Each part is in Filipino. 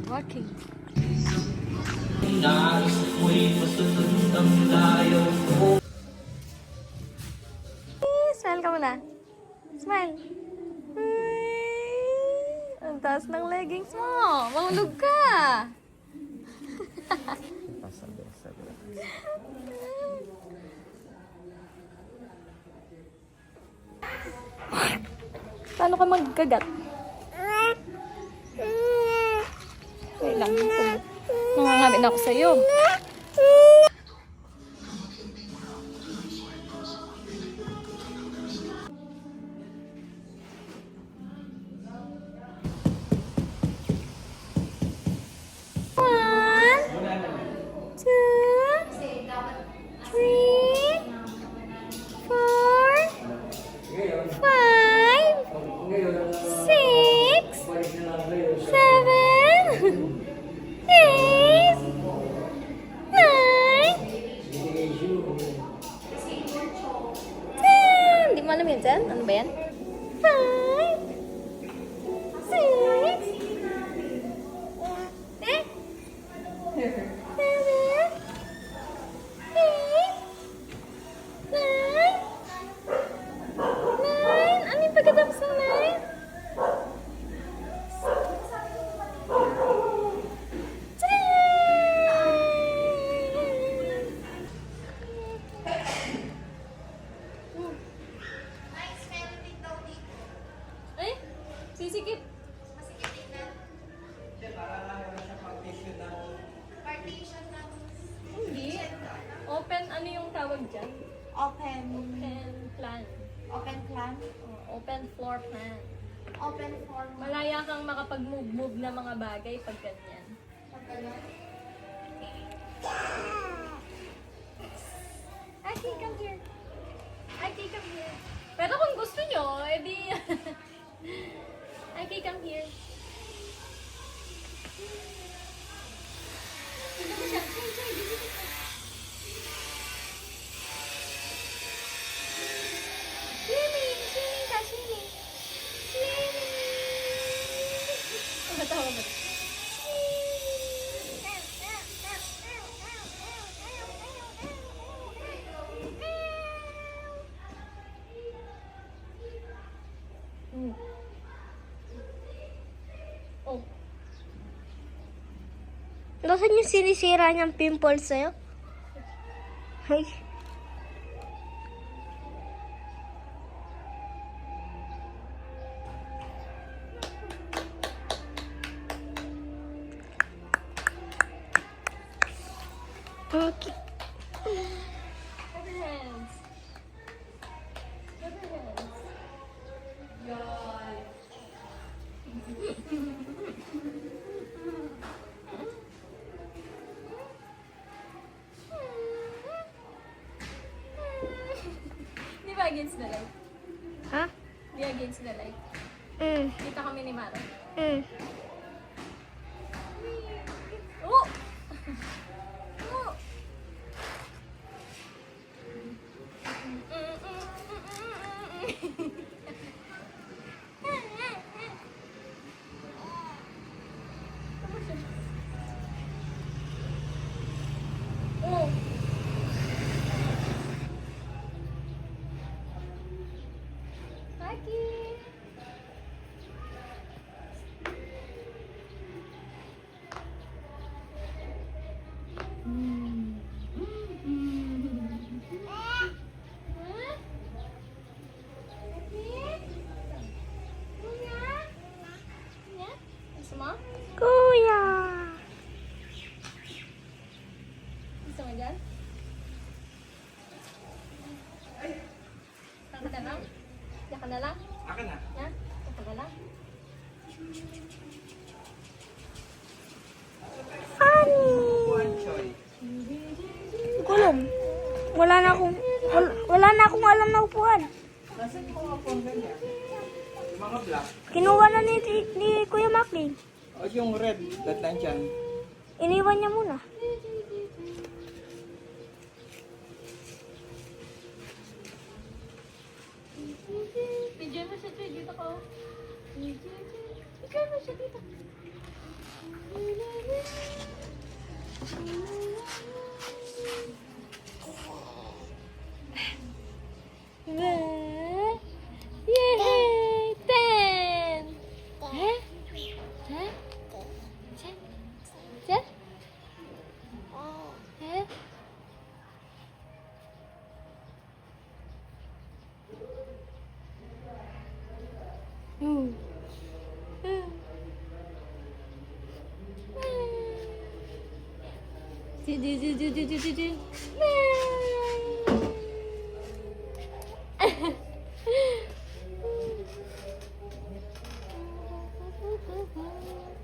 Walking. Smile ka muna. Smile. Ang taas ng leggings mo. Mahulog ka. Paano ka magkagat? Wait lang. Nangangamin ako sa'yo. Mana yun dyan? Ano ba yan? 5, 6, 7, 8, 9. Ano yung pagkatapos ng 9? Sisikip. Masikip na. Partition na. Hindi. Open, ano yung tawag dyan? Open. Open plan. Open plan. Open floor plan. Open form. Malaya kang makapag-move na mga bagay pag ganyan. Aki, come here. Aki, come here. Pero kung gusto nyo, edi... Aki, come here. Ito mo siya. Swimming! Swimming ka, swimming! Swimming! Matawa mo. Oh. Nasaan yung sinisira niyang pimples sa'yo? Ay. Okay. Clap your hands. Clap your hands. God. Di ba against the light? Ha? Di against the light. Kita kami ni Maro. Oh! Oh! Oh! Aki! Gusto mo? Kuya! Gusto mo dyan? Saan ka lang? Diyan ka na lang? Akin na. Ha? Diyan ka na lang? One choy. Kulong. Wala na akong alam na upuan. Nasaan yung mga phone ganyan? Yung mga black. Kinuha na ni Kuya Macklin. O yung red, that nandyan. Iniwan niya muna. Video mo siya, Choy. Dito ko. Ikaw na siya dito. Yay! 10! Huh? Huh? 10? 10? Huh? Ooh.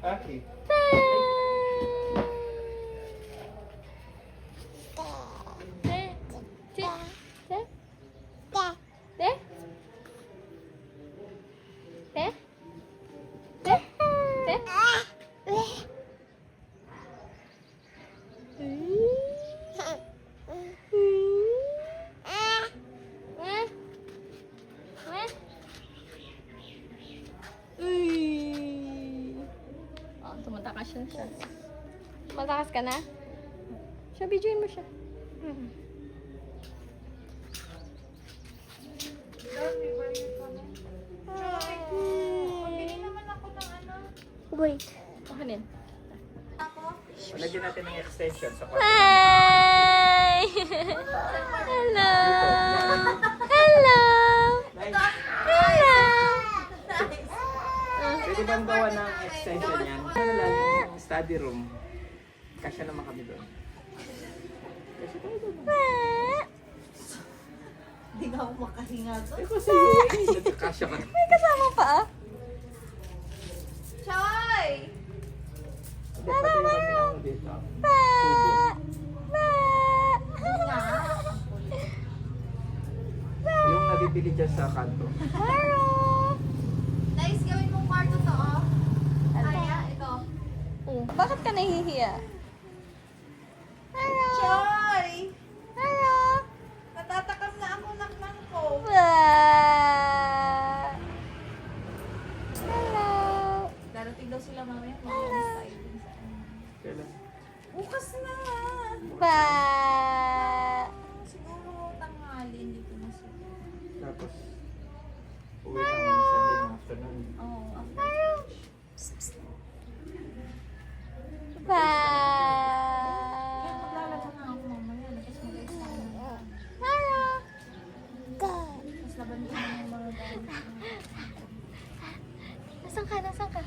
Aki. Oh, tumatakas siya. Tumatakas ka na? Siya, videoin mo siya. Pabili naman ako ng ano. Wait. Okay din. Ako? Lagyan natin ng extension sa kwarto. Hi! Hello! Hello! Hello! Pwede bang gawa ng extension yan? Ano lang yung study room. Kasya naman kami doon. Kasya tayo doon. Hindi nga ako makahinga doon. Eh kasi yun, nagkakasya ka. May kasama pa ah. Choy! Hindi, pati yung kami ako dito. Kubo. Nga. Yung nabibili dyan sa kanto. Nice, gawin mong kwarto to, oh. Aya, ito. Oh, bakit ka nahihiya? Choy! Hello! Natatakam na ako ng ko. Hello! Darating daw sila mamaya. Mag-alis tayo dun sa ano. Kailan? Bukas na! Siguro tanghali, hindi ko na sila. Tapos, uwi ng Sunday ng afternoon. Oo, Bye! maglalaba na ako mamaya. Tapos mag-alis tayo ng Hello! Tapos laban ko na yung mga gamit. Nasaan ka? Nasaan ka?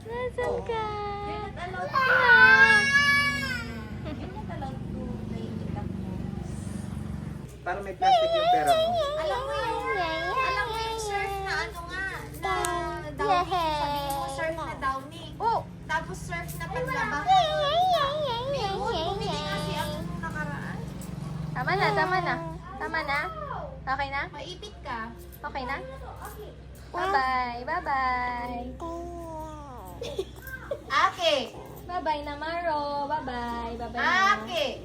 Nasaan ka? You're not allowed You're not allowed to play with the phones. Para may plastic yung pera mo. Alam mo yung surf na ano nga, na downy. Sabihin mo surf na downy. Oh! Tapos surf na panlaba. Bumili nga si ako nung nakaraan. Tama na, tama na. Tama na? Okay na? Maipit ka. Okay na? Bye-bye. Bye-bye. Ake! Bye-bye na, Maro. Bye-bye. Bye-bye na. Ake!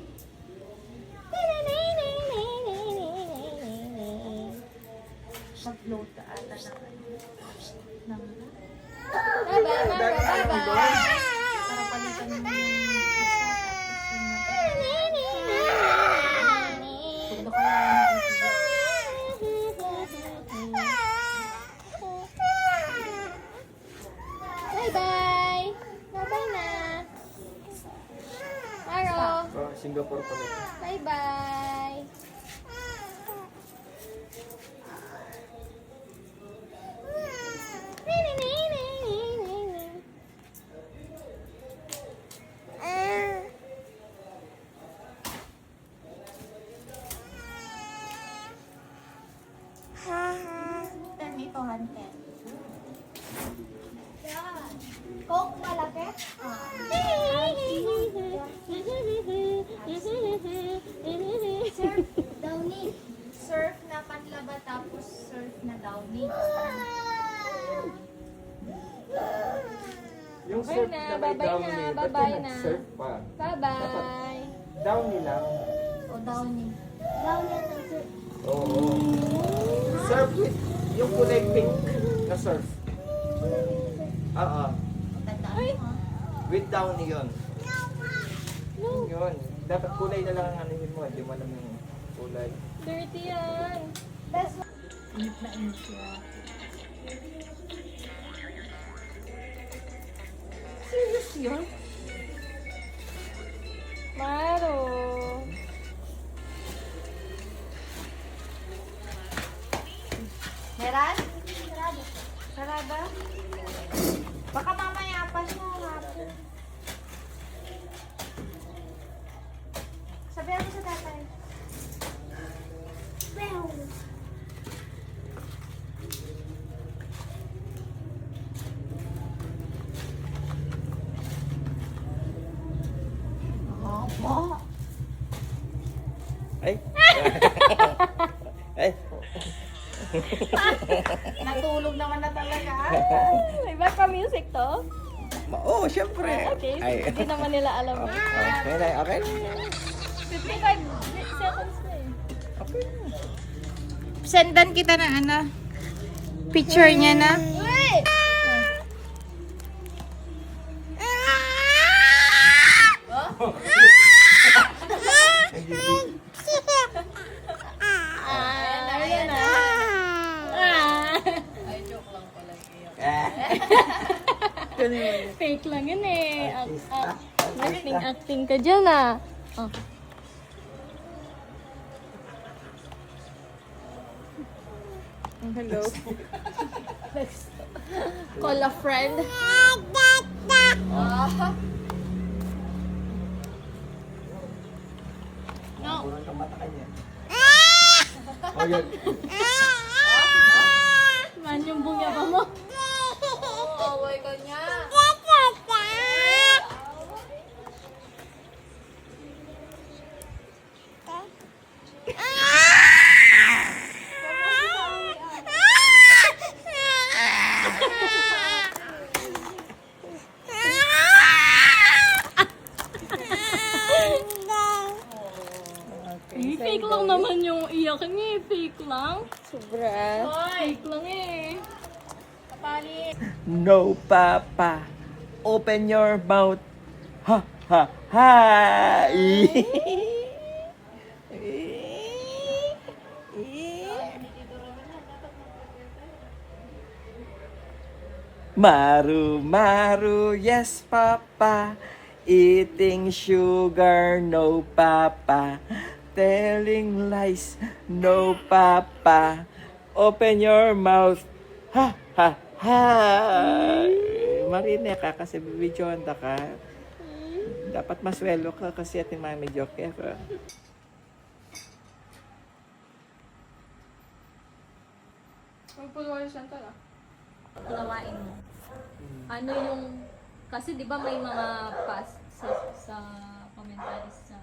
Mag-load ka ata ng Bye-bye, Maro. Bye-bye. para palitan mo yung isa tapos yung Tulo ka Bye-bye. Bye-bye na. Maro. Oh, Singapore pala. Bye-bye. Then ito, hanten. Coke malaki? Surf downy. Surf na panlaba tapos surf na downy. Yung Bye surf na, na may bye-bye downy, na, ba't bye-bye ka na. nag-surf pa? Bye-bye. Downy lang. O downy. Downy at ang surf. Oo. Surf with yung kulay pink na surf. Oo. Tandaan Ay. mo, ha? With downy yun. Yun. Dapat kulay na lang ang anuhin mo. Hindi mo alam yung kulay. Dirty yan. Init na init siya. Serious yun? Maro. Meron? Sarada? Baka mamaya pa mo, hapon. Sabihan mo sa tatay. Ay! Ay! Natulog naman na talaga. May back pa music to? Oo, syempre. Okay, Ay. hindi naman nila alam. Okay na, okay. 55 seconds na eh. Okay. Sendan kita na ano, picture niya na. Wait! Ayan na. Fake lang yun eh. Acting ka dyan ah. Oh. Hello. Call a friend. No. Kurang kang mata kanya. Man yung bungya pa mo. Away ka niya. Fake lang naman yung iyak niya eh. Fake lang. Sobra. Fake lang eh. No, Papa. Open your mouth. Ha, ha, ha. Maru, Maru, yes, Papa. Eating sugar, no, Papa. Telling lies, no, Papa. Open your mouth. Ha, ha, ha. Marine ka kasi bibidyohan ka. Dapat maswelo ka kasi ating mami joke ka. Magpulwari siya tala. Lawain mo. Ano yung... Kasi di ba may mga pass sa commentaries sa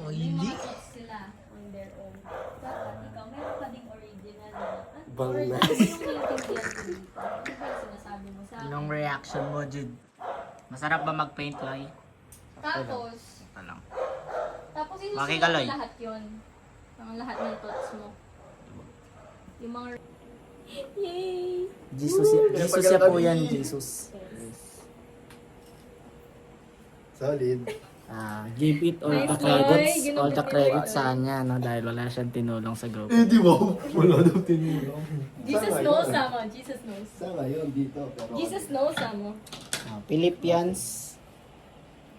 may mga thoughts sila on their own. Dapat ikaw, meron ka ding original na or ano yung naiintindihan ko dito? Ano ba yung sinasabi mo sa akin? Anong reaction mo, Jude? Masarap ba mag-paint, Loy? Tapos, Ito lang. tapos Bakit isusulat ka, mo Loy? lahat yun. Ang lahat ng thoughts mo. Yung mga... Yay! Jesus, Jesus siya po yan, Jesus. Solid. Give it all Nice, the Loy. credits, Ginugit all the ni credits Loy. sa kanya, no? Dahil wala siyang tinulong sa group. Eh, di ba? Wala daw tinulong. Jesus knows, Samo. Jesus knows. Sa ngayon, dito. Pero Jesus knows, Samo. Philippians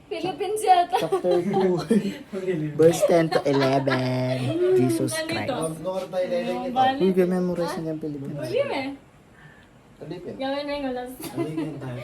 Philippines yata. chapter 2, verse 10 to 11. Jesus Christ. Nung tayo leleng ito. Uy, memorize niya yung Philippines. Ulim eh. Alipin. Gawin mo yung ulas. Alipin tayo.